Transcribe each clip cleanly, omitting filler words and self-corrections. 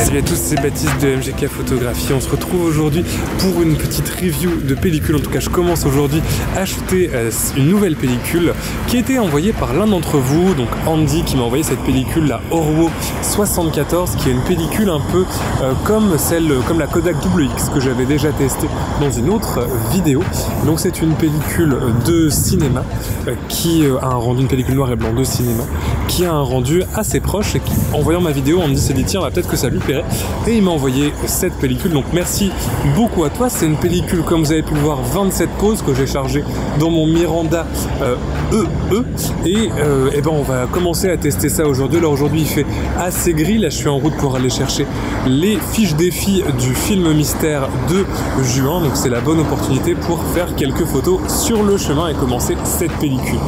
Salut à tous, c'est Baptiste de MGK Photographie. On se retrouve aujourd'hui pour une petite review de pellicule. En tout cas, je commence aujourd'hui à shooter une nouvelle pellicule qui a été envoyée par l'un d'entre vous, donc Andy, qui m'a envoyé cette pellicule, la Orwo 74, qui est une pellicule un peu comme la Kodak WX que j'avais déjà testée dans une autre vidéo. Donc c'est une pellicule de cinéma qui a un rendu, une pellicule noir et blanc de cinéma, qui a un rendu assez proche et qui, en voyant ma vidéo, Andy s'est dit tiens, bah, peut-être que ça lui plairait, et il m'a envoyé cette pellicule, donc merci beaucoup à toi. C'est une pellicule, comme vous avez pu le voir, 27 poses que j'ai chargée dans mon Miranda et ben on va commencer à tester ça aujourd'hui. Alors aujourd'hui il fait assez gris, là je suis en route pour aller chercher les fiches défis du film mystère de juin, donc c'est la bonne opportunité pour faire quelques photos sur le chemin et commencer cette pellicule.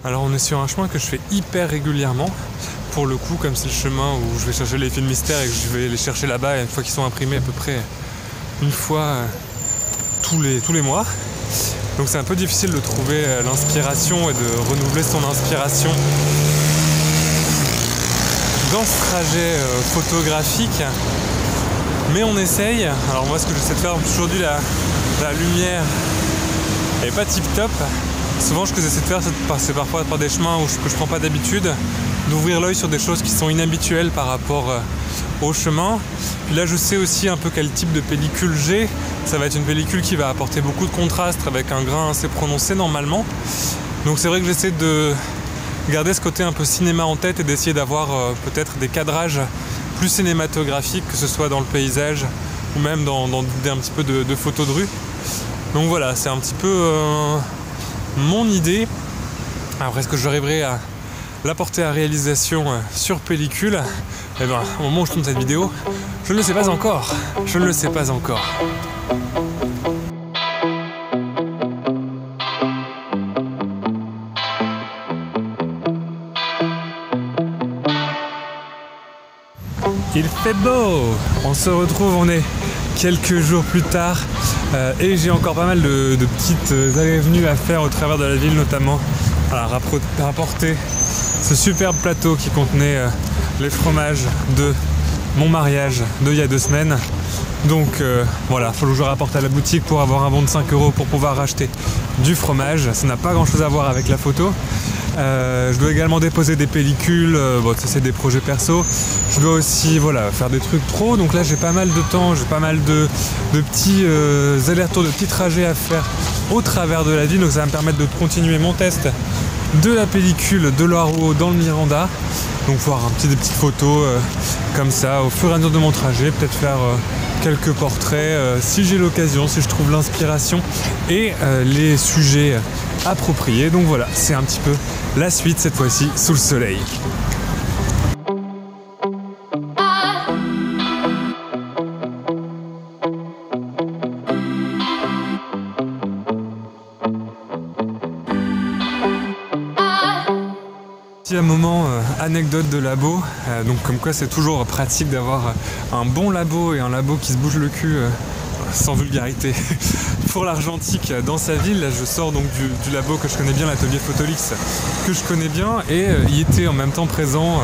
Alors on est sur un chemin que je fais hyper régulièrement, pour le coup, comme c'est le chemin où je vais chercher les films mystères et que je vais les chercher là-bas une fois qu'ils sont imprimés à peu près une fois tous les mois. Donc c'est un peu difficile de trouver l'inspiration et de renouveler son inspiration dans ce trajet photographique. Mais on essaye. Alors moi ce que j'essaie de faire aujourd'hui, la lumière n'est pas tip top. Souvent ce que j'essaie de faire, c'est de passer parfois par des chemins que je prends pas d'habitude, d'ouvrir l'œil sur des choses qui sont inhabituelles par rapport au chemin. Puis là je sais aussi un peu quel type de pellicule j'ai. Ça va être une pellicule qui va apporter beaucoup de contraste avec un grain assez prononcé normalement. Donc c'est vrai que j'essaie de garder ce côté un peu cinéma en tête et d'essayer d'avoir peut-être des cadrages plus cinématographiques, que ce soit dans le paysage ou même dans un petit peu de photos de rue. Donc voilà, c'est un petit peu mon idée. Après, est-ce que j'arriverai à la porter à réalisation sur pellicule? Eh bien, au moment où je tourne cette vidéo, je ne le sais pas encore. Je ne le sais pas encore. Il fait beau! On se retrouve, on est quelques jours plus tard et j'ai encore pas mal de petites allées et venues à faire au travers de la ville, notamment à rapporter ce superbe plateau qui contenait les fromages de mon mariage d'il y a 2 semaines. Donc voilà, il faut que je rapporte à la boutique pour avoir un bon de 5 € pour pouvoir racheter du fromage. Ça n'a pas grand chose à voir avec la photo. Je dois également déposer des pellicules, bon, ça c'est des projets perso. Je dois aussi faire des trucs pro, donc là j'ai pas mal de temps, j'ai pas mal de petits allers-retours, de petits trajets à faire au travers de la ville, donc ça va me permettre de continuer mon test de la pellicule de l'Orwo dans le Miranda. Donc voir des petites photos comme ça au fur et à mesure de mon trajet, peut-être faire quelques portraits si j'ai l'occasion, si je trouve l'inspiration et les sujets appropriés. Donc voilà, c'est un petit peu la suite cette fois-ci sous le soleil. Petit moment anecdote de labo, donc comme quoi c'est toujours pratique d'avoir un bon labo et un labo qui se bouge le cul sans vulgarité pour l'argentique dans sa ville. Là, je sors donc du labo que je connais bien, l'atelier Photolix que je connais bien, et y était en même temps présent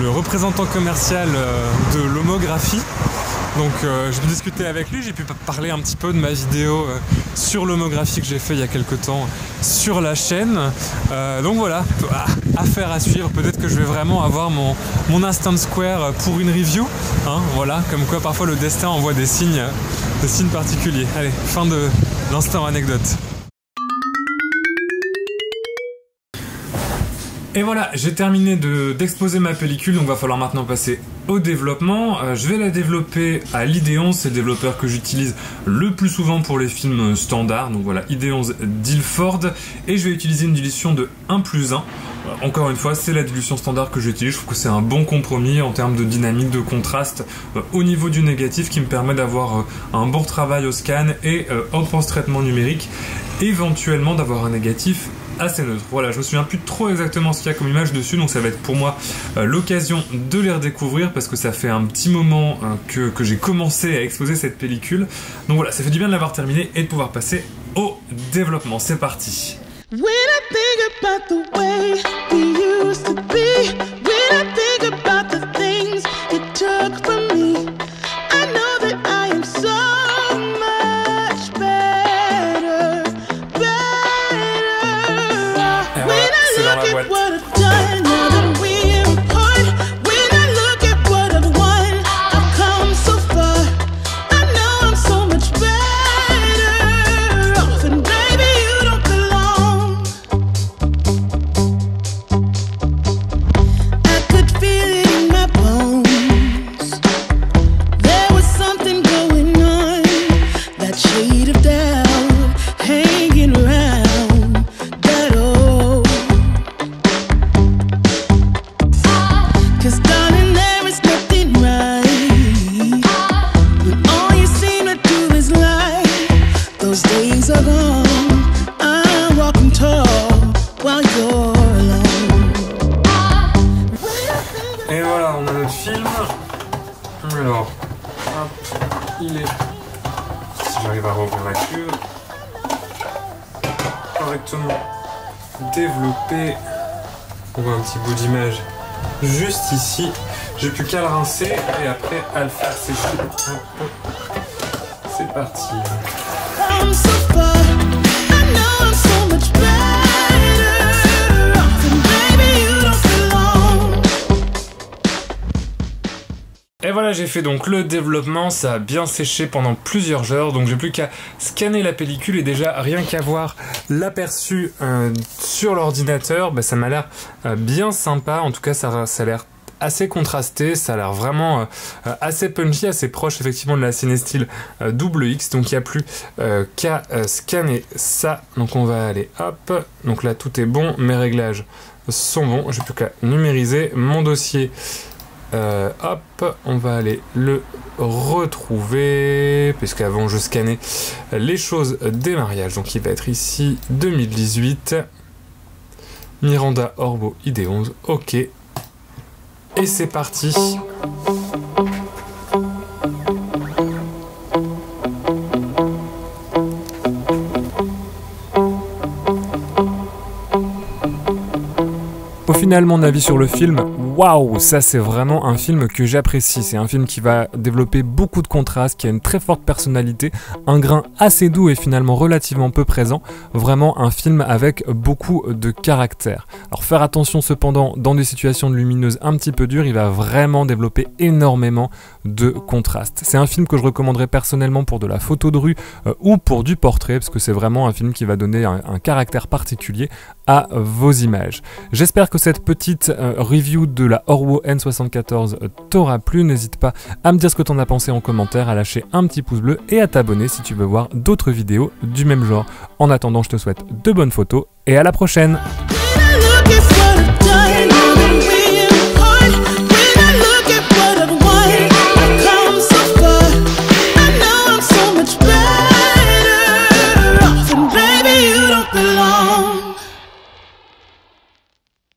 le représentant commercial de l'homographie. Donc j'ai pu discuter avec lui, j'ai pu parler un petit peu de ma vidéo sur l'homographie que j'ai fait il y a quelques temps sur la chaîne. Donc voilà, affaire à suivre. Peut-être que je vais vraiment avoir mon instant square pour une review. Hein, voilà, comme quoi parfois le destin envoie des signes particuliers. Allez, fin de l'instant anecdote. Et voilà, j'ai terminé d'exposer ma pellicule, donc il va falloir maintenant passer au développement. Je vais la développer à l'Id11, c'est le développeur que j'utilise le plus souvent pour les films standards. Donc voilà, Id11 d'Ilford, et je vais utiliser une dilution de 1+1. Encore une fois, c'est la dilution standard que j'utilise. Je trouve que c'est un bon compromis en termes de dynamique, de contraste au niveau du négatif, qui me permet d'avoir un bon travail au scan et en post-traitement numérique, éventuellement d'avoir un négatif assez neutre. Voilà, je me souviens plus trop exactement ce qu'il y a comme image dessus, donc ça va être pour moi l'occasion de les redécouvrir parce que ça fait un petit moment que j'ai commencé à exposer cette pellicule. Donc voilà, ça fait du bien de l'avoir terminé et de pouvoir passer au développement. C'est parti. When I think about the way we used to be, when I think about the things you took from me, I know that I am so much better, better. When I look at what I've done, now that we're apart, when I look at what I've won, I've come so far. I know I'm so much better off, and baby, you don't belong. I could feel it in my bones. There was something going on, that shade of doubt hanging around that old. 'Cause darling, there is nothing right when all you seem to do is lie. Those days are gone. I'm walking tall while you're alone. Et voilà, on a notre film. Alors, hop, il est. Si j'arrive à rouvrir la queue. Correctement développé. On voit un petit bout d'image juste ici. J'ai plus qu'à le rincer et après à le faire sécher. Hop. C'est parti. I'm so far. I know I'm so much better off, and baby, you don't belong. Et voilà, j'ai fait donc le développement, ça a bien séché pendant plusieurs heures, donc j'ai plus qu'à scanner la pellicule et déjà rien qu'à voir l'aperçu sur l'ordinateur, bah, ça m'a l'air bien sympa, en tout cas ça a l'air assez contrasté, ça a l'air vraiment assez punchy, assez proche effectivement de la Cinestill double X, donc il n'y a plus qu'à scanner ça, donc on va aller hop, donc là tout est bon, mes réglages sont bons, j'ai plus qu'à numériser mon dossier. Hop, on va aller le retrouver puisqu'avant je scannais les choses des mariages, donc il va être ici 2018 Miranda Orbo ID11, ok, et c'est parti. Au final, mon avis sur le film, waouh, ça c'est vraiment un film que j'apprécie. C'est un film qui va développer beaucoup de contrastes, qui a une très forte personnalité, un grain assez doux et finalement relativement peu présent. Vraiment un film avec beaucoup de caractère. Alors faire attention cependant, dans des situations lumineuses un petit peu dures, il va vraiment développer énormément de contrastes. C'est un film que je recommanderais personnellement pour de la photo de rue ou pour du portrait, parce que c'est vraiment un film qui va donner un caractère particulier à vos images. J'espère que cette petite review de la Orwo N74 t'aura plu. N'hésite pas à me dire ce que t'en as pensé en commentaire, à lâcher un petit pouce bleu et à t'abonner si tu veux voir d'autres vidéos du même genre. En attendant, je te souhaite de bonnes photos et à la prochaine. Belong.